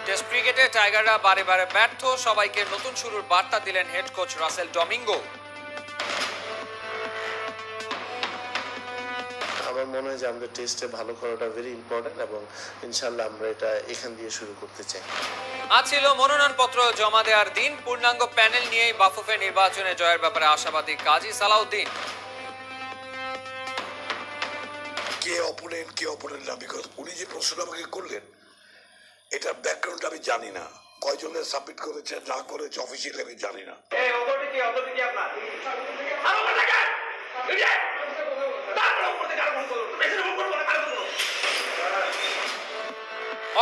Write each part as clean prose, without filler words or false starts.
Test ক্রিকেটে টাইগাররা বারে বারে ব্যর্থ, সবাইকে নতুন শুরুর বার্তা দিলেন হেড কোচ রাসেল ডমিঙ্গো। আমার মনে হয় যে আমাদের টেস্টে ভালো করাটা ভেরি ইম্পর্টেন্ট এবং ইনশাল্লাহ আমরা এটা এখান দিয়ে শুরু করতে চাই। আজ ছিল মনোনয়নপত্র জমা দেওয়ার দিন। পূর্ণাঙ্গ প্যানেল নিয়েই বাফুফে নির্বাচনে জয়ের ব্যাপারে আশাবাদী কাজী সালাউদ্দিন। কে অপোনেন্ট না, বিকজ উনি যে প্রশ্ন আমাকে করলেন এটার ব্যাকগ্রাউন্ড আমি জানি না, কয়জনের সাবমিট করেছে না করেছে অফিসিয়ালি আমি জানি না।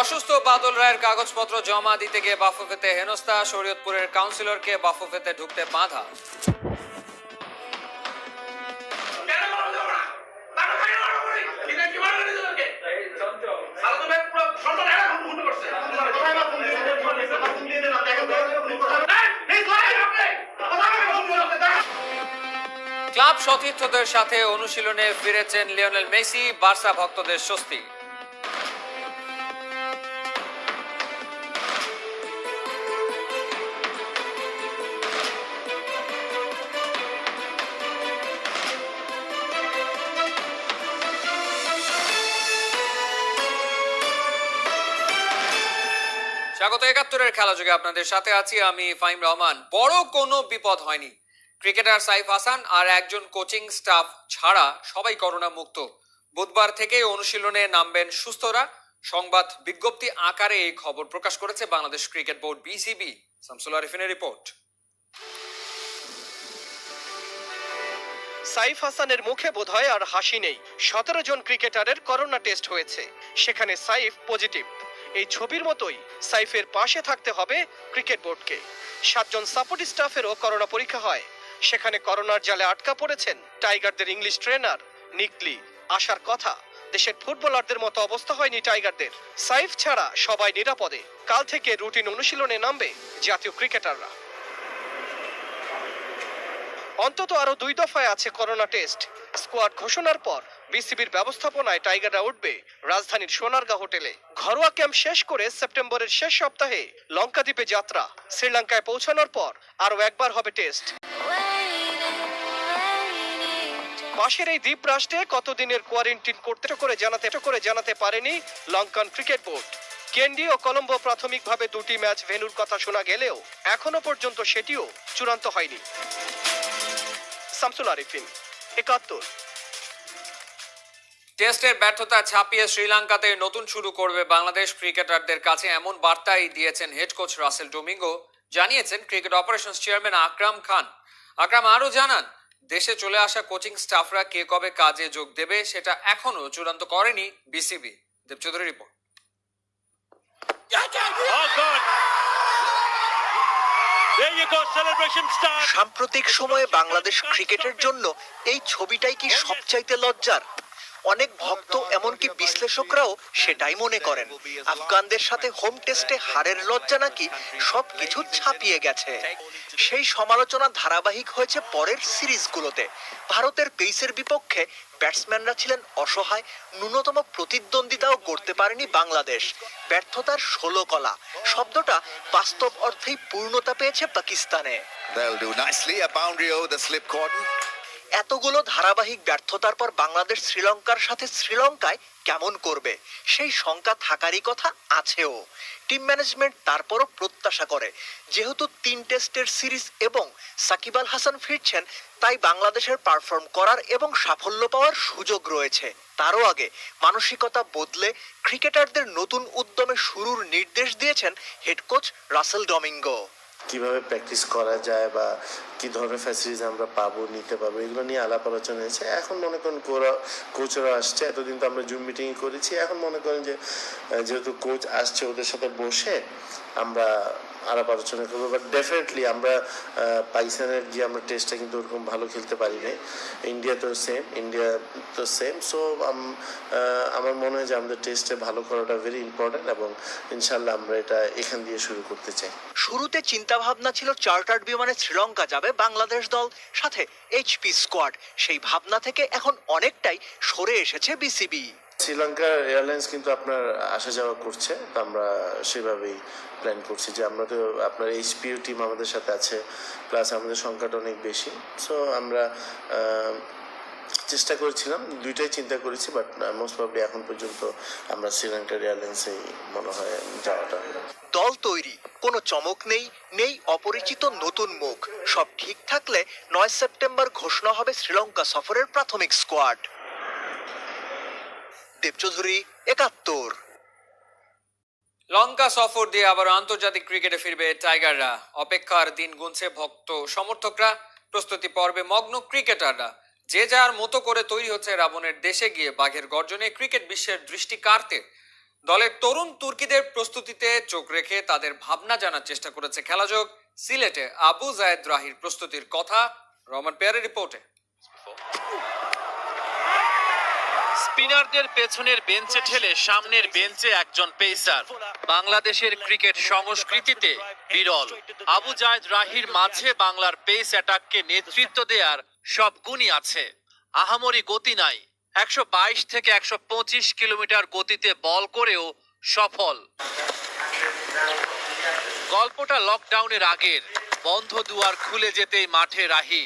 অসুস্থ বাদল রায়ের কাগজপত্র জমা দিতে গিয়ে বাফুফেতে হেনস্থা, শরীয়তপুরের কাউন্সিলরকে বাফুফেতে ঢুকতে বাধা। ক্লাব সতীর্থদের সাথে অনুশীলনে ফিরেছেন লিওনেল মেসি, বার্সা ভক্তদের স্বস্তি। স্বাগত ৭১-এর খেলা যুগে আপনাদের সাথে আছি আমি ফাহিম রহমান। বড় কোনো বিপদ হয়নি। ক্রিকেটার সাইফ হাসান আর একজন কোচিং স্টাফ ছাড়া সবাই করোনা মুক্ত। বুধবার থেকে অনুশীলনে নামবেন সুস্থরা। সংবাদ বিজ্ঞপ্তি আকারে এই খবর প্রকাশ করেছে Bangladesh cricket board BCB. Shamsul আরিফিনের রিপোর্ট। সাইফ হাসানের মুখে বোধহয় আর হাসি নেই। ১৭ জন ক্রিকেটারের করোনা টেস্ট হয়েছে, সেখানে সাইফ পজিটিভ। এই ছবির মতোই সাইফের পাশে থাকতে হবে ক্রিকেট বোর্ডকে। ৭ জন সাপোর্ট স্টাফেরও করোনা পরীক্ষা হয়, সেখানে করোনার জালে আটকা পড়েছেন টাইগারদের ইংলিশ ট্রেনার নিকলি। আসার কথা, দেশের ফুটবলারদের মতো অবস্থা হয়নি টাইগারদের। সাইফ ছাড়া সবাই নিরাপদে। কাল থেকে রুটিন অনুশীলনে নামবে জাতীয় ক্রিকেটাররা। অন্তত আরো ২ দফায় আছে করোনা টেস্ট। স্কোয়াড ঘোষণার পর বিসিবির ব্যবস্থাপনায় টাইগাররা উঠবে রাজধানীর সোনারগাঁ হোটেলে। ঘরোয়া ক্যাম্প শেষ করে সেপ্টেম্বরের শেষ সপ্তাহে লঙ্কাদ্বীপে যাত্রা। শ্রীলঙ্কায় পৌঁছানোর পর আরো একবার হবে টেস্ট। পাশের এই দ্বীপ রাষ্ট্রে কতদিনের কোয়ারেন্টিন করে জানাতে পারেনি লঙ্কান ক্রিকেট বোর্ড। কেন্ডি ও কলম্বো প্রাথমিকভাবে ২টি ম্যাচ ভেন্যুর কথা শোনা গেলেও এখনো পর্যন্ত সেটিও চূড়ান্ত হয়নি। শামসুল আরিফিন, ৭১। টেস্টের ব্যর্থতা ছাপিয়ে শ্রীলঙ্কাতে নতুন শুরু করবে বাংলাদেশ। ক্রিকেটারদের কাছে এমন বার্তাই দিয়েছেন হেড কোচ রাসেল ডমিঙ্গো, জানিয়েছেন cricket operations chairman Akram Khan. আকরাম আরও জানান, দেশে চলে আসা কোচিং স্টাফরা কে কবে কাজে যোগ দেবে সেটা এখনো চূড়ান্ত করেনি বিসিবি। দেবচৌধুরী রিপোর্ট। সাম্প্রতিক সময়ে বাংলাদেশ ক্রিকেটের জন্য এই ছবিটাই কি সবচাইতে লজ্জার? অনেক ভক্ত এমনকি বিশ্লেষকরাও সেটাই মনে করেন। আফগানদের সাথে হোম টেস্টে হারের লজ্জা নাকি সবকিছু ছাপিয়ে গেছে। সেই সমালোচনা ধারাবাহিক হয়েছে পরের সিরিজগুলোতে। ভারতের পেসের বিপক্ষে ব্যাটসম্যানরা ছিলেন অসহায়, ন্যূনতম প্রতিদ্বন্দ্বিতাও করতে পারেনি বাংলাদেশ। ব্যর্থতার ১৬ কলা শব্দটা বাস্তব অর্থেই পূর্ণতা পেয়েছে পাকিস্তানে। এতগুলো ধারাবাহিক ব্যর্থতার পর বাংলাদেশ শ্রীলঙ্কার সাথে শ্রীলঙ্কায় কেমন করবে সেই শঙ্কা থাকারই কথা আছেও। টিম ম্যানেজমেন্ট তারপরও প্রত্যাশা করে, যেহেতু ৩ টেস্টের সিরিজ এবং সাকিব আল হাসান ফিরছেন, তাই বাংলাদেশের পারফর্ম করার এবং সাফল্য পাওয়ার সুযোগ রয়েছে। তারও আগে মানসিকতা বদলে ক্রিকেটারদের নতুন উদ্যমে শুরুর নির্দেশ দিয়েছেন হেড কোচ রাসেল ডমিঙ্গো। কিভাবে প্র্যাকটিস করা যায় বা কি ধরনের ফ্যাসিলিটিস আমরা নিতে পারবো, এগুলো নিয়ে আলাপ আলোচনা হয়েছে। এখন মনে করেন কোচরা আসছে, এতদিন তো আমরা জুম মিটিং করেছি। এখন মনে করেন যে যেহেতু কোচ আসছে, ওদের সাথে বসে আমরা আলাপ আলোচনা করবো। বাট ডেফিনেটলি আমরা পাকিস্তানের গিয়ে আমরা টেস্টটা কিন্তু ওরকম ভালো খেলতে পারি নাই। ইন্ডিয়া তো সেম। সো আমার মনে হয় যে আমাদের টেস্টে ভালো করাটা ভেরি ইম্পর্টেন্ট এবং ইনশাল্লাহ আমরা এটা এখান দিয়ে শুরু করতে চাই। শুরুতে চিন্তা ভাবনা ছিল চার্টার্ড বিমানে শ্রীলঙ্কা যাবে বাংলাদেশ দল, সাথে এইচপি স্কোয়াড। সেই ভাবনা থেকে এখন অনেকটাই সরে এসেছে বিসিবি। শ্রীলঙ্কা এয়ারলাইন্স কিন্তু আপনার আসা যাওয়া করছে, তো আমরা সেভাবেই প্ল্যান করছি যে আমরা তো আপনার এইচপিও টিম আমাদের সাথে আছে, প্লাস আমাদের সংখ্যাটা অনেক বেশি। সো আমরা চেষ্টা করেছিলাম, দুইটাই চিন্তা করেছি, বাট মোস্ট প্রবলি এখন পর্যন্ত আমরা শ্রীলঙ্কার এয়ারলাইন্সেই মনে হয় যাওয়াটা। দল তৈরি, কোনো চমক নেই, নেই অপরিচিত নতুন মুখ। সব ঠিক থাকলে 9 সেপ্টেম্বর ঘোষণা হবে শ্রীলঙ্কা সফরের প্রাথমিক স্কোয়াড। দেবচৌধুরী, 71। লঙ্কা সফর দিয়ে আবার আন্তর্জাতিক ক্রিকেটে ফিরবে টাইগাররা। অপেক্ষার দিন গুনছে ভক্ত সমর্থকরা, প্রস্তুতি পর্বে মগ্ন ক্রিকেটাররা। যে যার মতো করে তৈরি হচ্ছে রাবণের দেশে গিয়ে বাঘের গর্জনে ক্রিকেট বিশ্বের দৃষ্টি কাড়তে। দলের তরুণ তুর্কিদের প্রস্তুতিতে চোখ রেখে তাদের ভাবনা জানার চেষ্টা করেছে খেলাযোগ। সিলেটে আবু জায়েদ রাহির প্রস্তুতির কথা রহমান পেয়ারের রিপোর্টে। স্পিনারদের পেছনের বেঞ্চে ঠেলে সামনের বেঞ্চে একজন পেসার, বাংলাদেশের ক্রিকেট সংস্কৃতিতে বিরল। আবু জায়েদ রাহির মাঝে বাংলার পেস অ্যাটাককে নেতৃত্ব দেওয়ার সব গুণই আছে। আহামরি গতি নাই, 122 থেকে 125 কিলোমিটার গতিতে বল করেও সফল। গল্পটা লকডাউনের আগের, বন্ধ দুয়ার খুলে যেতেই মাঠে রাহি।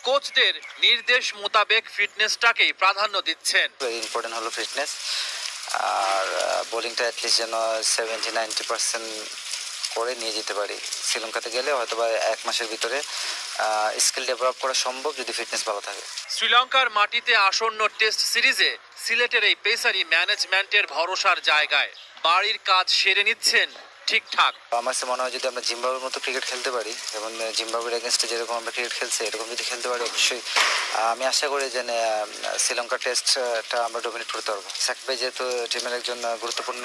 কোচদের নির্দেশ মোতাবেক ফিটনেসটাকেই প্রাধান্য দিচ্ছেন। ইম্পর্টেন্ট হলো ফিটনেস, আর বোলিংটা অ্যাটলিস্ট যেন 70-90% করে নিয়ে যেতে পারি। শ্রীলঙ্কাতে গেলে হয়তো বা 1 মাসের ভিতরে স্কিল ডেভেলপ করা সম্ভব যদি ফিটনেস ভালো থাকে। শ্রীলঙ্কার মাটিতে আসন্ন টেস্ট সিরিজে সিলেটের এই পেসারই ম্যানেজমেন্টের ভরসার জায়গায়। বাড়ির কাজ সেরে নিচ্ছেন ঠিকঠাক। আমার কাছে মনে হয় যদি আমরা জিম্বাবুয়ের মতো ক্রিকেট খেলতে পারি, এবং জিম্বাবুয়ের এগেনস্টে যেরকম আমরা ক্রিকেট খেলছি এরকম যদি খেলতে পারি, অবশ্যই আমি আশা করি যে শ্রীলঙ্কা টেস্টটা আমরা ডমিনেট করতে পারবো। সাকিব ভাই যেহেতু টিমের একজন গুরুত্বপূর্ণ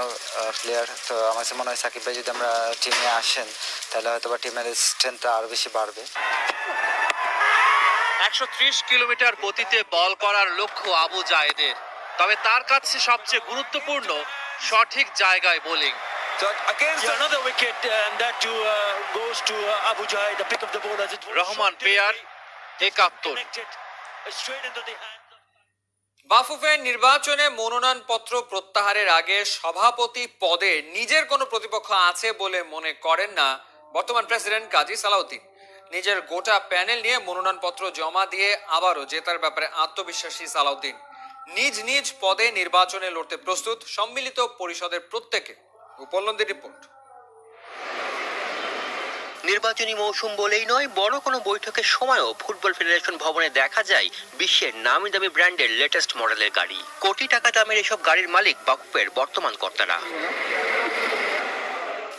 প্লেয়ার, তো আমার কাছে মনে হয় সাকিব ভাই যদি আমরা টিমে আসেন তাহলে হয়তো বা টিমের স্ট্রেংথটা আরও বেশি বাড়বে। 130 কিলোমিটার গতিতে বল করার লক্ষ্য আবু জায়েদের, তবে তার কাছে সবচেয়ে গুরুত্বপূর্ণ সঠিক জায়গায় bowling. Another wicket, and that too goes to Abu Jaid. The pick of the ball as it was Rahman shot pair, directly 71। connected straight into the hands of বাফুফের নির্বাচনে মনোনয়নপত্র প্রত্যাহারের আগে সভাপতি পদে নিজের কোনো প্রতিপক্ষ আছে বলে মনে করেন না বর্তমান প্রেসিডেন্ট কাজী সালাউদ্দিন। নিজের গোটা প্যানেল নিয়ে মনোনয়নপত্র জমা দিয়ে আবারও জেতার ব্যাপারে আত্মবিশ্বাসী সালাউদ্দিন। নিজ নিজ পদে নির্বাচনে লড়তে প্রস্তুত সম্মিলিত পরিষদের প্রত্যেকে। উপলব্ধি রিপোর্ট। নির্বাচনী মৌসুম বলেই নয়, বড় কোনো বৈঠকের সময়ও ফুটবল ফেডারেশন ভবনে দেখা যায় বিশ্বের নামি দামি ব্র্যান্ডের লেটেস্ট মডেলের গাড়ি। কোটি টাকা দামের এসব গাড়ির মালিক বাফুফের বর্তমান কর্তারা।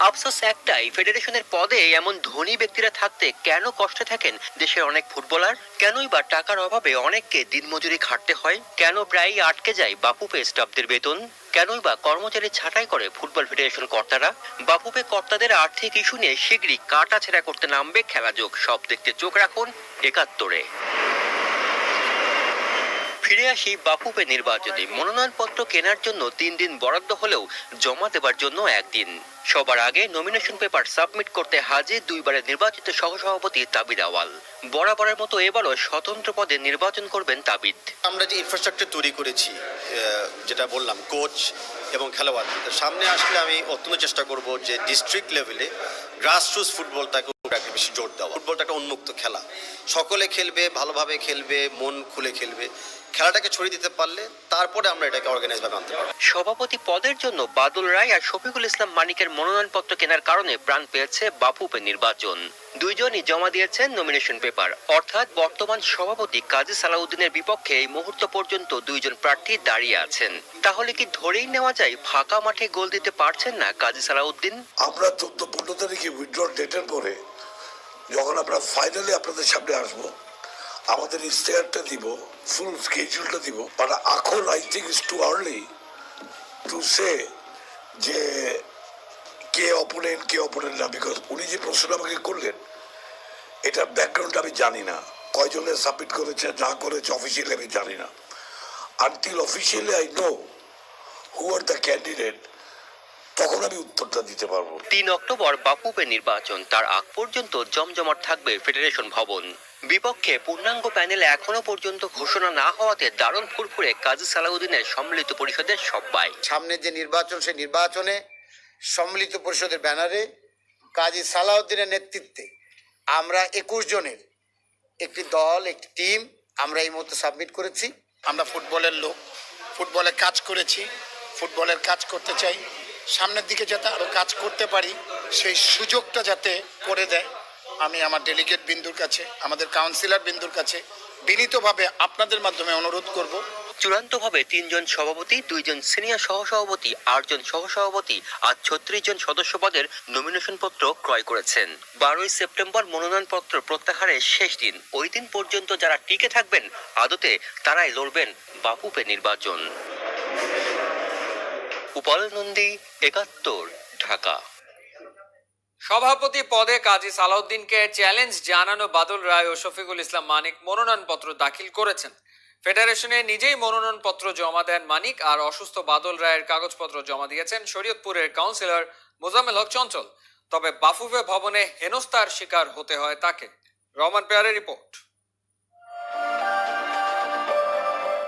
আফসোস একটাই, ফেডারেশনের পদে এমন ধনী ব্যক্তিরা থাকতে কেন কষ্টে থাকেন দেশের অনেক ফুটবলার? কেনই বা টাকার অভাবে অনেককে দিনমজুরি খাটতে হয়? কেন প্রায়ই আটকে যায় বাফুফে স্টাফদের বেতন? কেনই বা কর্মচারী ছাঁটাই করে ফুটবল ফেডারেশন কর্তারা? বাফুফে কর্তাদের আর্থিক ইস্যু নিয়ে শীঘ্রই কাটাছেঁড়া করতে নামবে খেলাযোগ। সব দেখতে চোখ রাখুন 71-এ। ফিরে আসি বাফুফে নির্বাচনে। মনোনয়নপত্র কেনার জন্য 3 দিন বরাদ্দ হলেও জমা দেবার জন্য 1 দিন। সবার আগে নমিনেশন পেপার সাবমিট করতে হাজির 2 বারের নির্বাচিত সহসভাপতি তাবিদ আওয়াল। বরাবরের মতো এবারও স্বতন্ত্র পদে নির্বাচন করবেন তাবিদ। আমরা যে ইনফ্রাস্ট্রাকচার তৈরি করেছি, যেটা বললাম কোচ এবং খেলোয়াড়, সামনে আসলে আমি অত্যন্ত চেষ্টা করব যে ডিস্ট্রিক্ট লেভেলে গ্রাসরুটস ফুটবলটাকে বেশি জোর দেওয়া। ফুটবলটা একটা উন্মুক্ত খেলা, সকলে খেলবে, ভালোভাবে খেলবে, মন খুলে খেলবে। খেলাটাকে ছড়িয়ে দিতে পারলে তারপরে আমরা এটাকে অর্গানাইজ ভাবে আনতে পারবো। সভাপতি পদের জন্য বাদল রায় আর শফিকুল ইসলাম মানিকের মনোনয়নপত্র কেনার কারণে প্রাণ পেয়েছে বাফুফে নির্বাচন। দুইজনই জমা দিয়েছেন নমিনেশন পেপার। অর্থাৎ বর্তমান সভাপতি কাজী সালাউদ্দিনের বিপক্ষে এই মুহূর্ত পর্যন্ত 2 জন প্রার্থী দাঁড়িয়ে আছেন। তাহলে কি ধরেই নেওয়া যায় ফাঁকা মাঠে গোল দিতে পারছেন না কাজী সালাউদ্দিন? আমরা 14-15 তারিখে উইথড্র ডেটের পরে যখন আমরা ফাইনালি আপনাদের সামনে আসবো, আমাদের ইস্তেহারটা দিব, ফুল স্কেডিউলটা দিব। বাট এখন I think it's too early to say যে কে অপোনেন্ট না, বিকজ উনি যে প্রশ্ন আমাকে করলেন এটার ব্যাকগ্রাউন্ড আমি জানি না, কয়জনে সাবমিট করেছে না করেছে অফিসিয়ালি আমি জানি না। Until officially I know who are the candidate, তখন আমি উত্তরটা দিতে পারবো। 3 অক্টোবর বাফুফে নির্বাচন, তার আগ পর্যন্ত জমজমাট থাকবে ফেডারেশন ভবন। বিপক্ষে পূর্ণাঙ্গ প্যানেল এখনো পর্যন্ত ঘোষণা না হওয়াতে দারুণ ফুরফুরে কাজী সালাউদ্দিনের সম্মিলিত পরিষদের সবাই। সামনে যে নির্বাচন, সেই নির্বাচনে সম্মিলিত পরিষদের ব্যানারে কাজী সালাউদ্দিনের নেতৃত্বে আমরা 21 জনের একটি দল, একটি টিম আমরা এই মুহূর্তে সাবমিট করেছি। আমরা ফুটবলের লোক, ফুটবলে কাজ করেছি, ফুটবলের কাজ করতে চাই, সামনের দিকে যাতে আরও কাজ করতে পারি সেই সুযোগটা যাতে করে দেয়, আমি আমার ডেলিগেট বিন্দুর কাছে, আমাদের কাউন্সিলর বিন্দুর কাছে বিনীতভাবে আপনাদের মাধ্যমে অনুরোধ করব। চূড়ান্তভাবে 3 জন সভাপতি, 2 জন সিনিয়র সহসভাপতি, 8 জন সহসভাপতি আর 36 জন সদস্য পদের নমিনেশন পত্র ক্রয় করেছেন। 12ই সেপ্টেম্বর মনোনয়নপত্র প্রত্যাহারের শেষ দিন। ওই দিন পর্যন্ত যারা টিকে থাকবেন আদতে তারাই লড়বেন বাফুফে নির্বাচন। উপাল নন্দী, 71, ঢাকা। সভাপতি পদে কাজী সালাউদ্দিনকে চ্যালেঞ্জ জানানো বাদল রায় ও শফিকুল ইসলাম মানিক মনোনয়নপত্র দাখিল করেছেন। ফেডারেশনে নিজেই মনোনয়নপত্র জমা দেন মানিক, আর অসুস্থ বাদল রায়ের কাগজপত্র জমা দিয়েছেন শরীয়তপুরের কাউন্সিলর মোজাম্মেল হক চঞ্চল। তবে বাফুফে ভবনে হেনস্থার শিকার হতে হয় তাকে। রহমান পেয়ারের রিপোর্ট।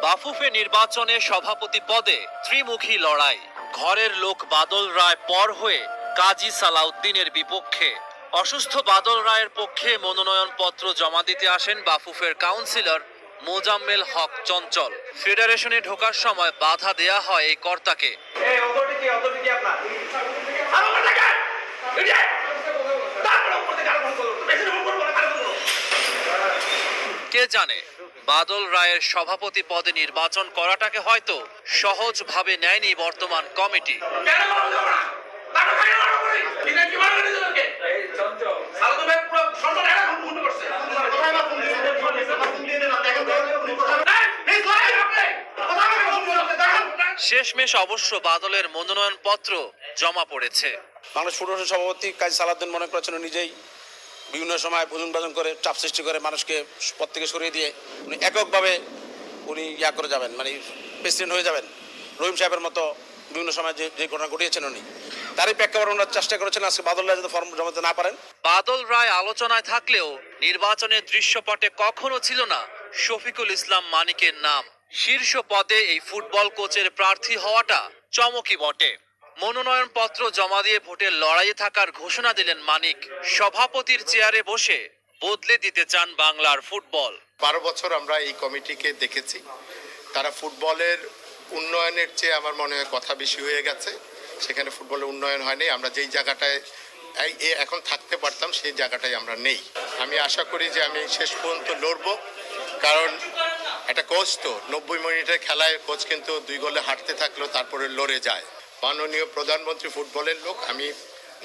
বাফুফে নির্বাচনে সভাপতি পদে ত্রিমুখী লড়াই। ঘরের লোক বাদল রায় পর হয়ে কাজী সালাউদ্দিনের বিপক্ষে। অসুস্থ বাদল রায়ের পক্ষে মনোনয়নপত্র জমা দিতে আসেন বাফুফের কাউন্সিলর মোজাম্মেল হক চঞ্চল। ফেডারেশনে ঢোকার সময় বাধা দেয়া হয় এই কর্তাকে। কে জানে বাদল রায়ের সভাপতি পদে নির্বাচন করাটাকে হয়তো সহজভাবে নেয়নি বর্তমান কমিটি। শেষমেশ অবশ্য বাদলের মনোনয়নপত্র জমা পড়েছে। বাংলাদেশ ফুটবলের সভাপতি কাজী সালাউদ্দিন মনে করেছেন নিজেই বিভিন্ন সময় ভোজন বাজন করে চাপ সৃষ্টি করে মানুষকে পদ থেকে সরিয়ে দিয়ে উনি এককভাবে ইয়া করে যাবেন, মানে প্রেসিডেন্ট হয়ে যাবেন। রহিম সাহেবের মতো বিভিন্ন সময় যে ঘটনা ঘটিয়েছেন উনি, তারই প্রেক্ষাপটে ওনারা চেষ্টা করেছেন আজকে বাদল রায় যাতে ফর্ম জমাতে না পারেন। বাদল রায় আলোচনায় থাকলেও নির্বাচনের দৃশ্যপটে কখনো ছিল না শফিকুল ইসলাম মানিকের নাম। শীর্ষ পদে এই ফুটবল কোচের প্রার্থী হওয়াটা চমকই বটে। মনোনয়নপত্র জমা দিয়ে ভোটের লড়াইয়ে থাকার ঘোষণা দিলেন মানিক। সভাপতির চেয়ারে বসে বদলে দিতে চান বাংলার ফুটবল। 12 বছর আমরা এই কমিটিকে দেখেছি, তারা ফুটবলের উন্নয়নের চেয়ে আমার মনে হয় কথা বেশি হয়ে গেছে। সেখানে ফুটবলের উন্নয়ন হয়নি। আমরা যেই জায়গাটায় এখন থাকতে পারতাম সেই জায়গাটায় আমরা নেই। আমি আশা করি যে আমি শেষ পর্যন্ত লড়বো, কারণ একটা কোচ তো 90 মিনিটের খেলায় কোচ কিন্তু 2 গোলে হাঁটতে থাকলেও তারপরে লড়ে যায়। মাননীয় প্রধানমন্ত্রী ফুটবলের লোক, আমি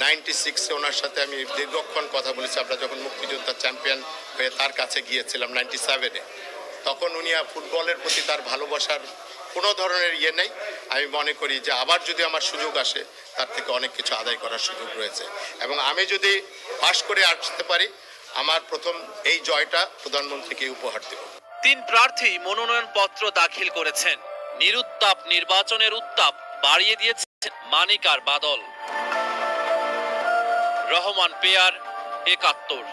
96-এ ওনার সাথে আমি দীর্ঘক্ষণ কথা বলেছি। আমরা যখন মুক্তিযোদ্ধা চ্যাম্পিয়ন হয়ে তার কাছে গিয়েছিলাম 97-এ, তখন উনি ফুটবলের প্রতি তার ভালোবাসার কোনো ধরনের নেই। আমি মনে করি যে আবার যদি আমার সুযোগ আসে তার থেকে অনেক কিছু আদায় করার সুযোগ রয়েছে, এবং আমি যদি পাশ করে আসতে পারি আমার প্রথম এই জয়টা প্রধানমন্ত্রীকে উপহার দেব। 3 প্রার্থী মনোনয়নপত্র দাখিল করেছেন। নিরুত্তাপ নির্বাচনের উত্তাপ বাড়িয়ে দিয়েছেন মানিক আর বাদল। রহমান পেয়ার, 71।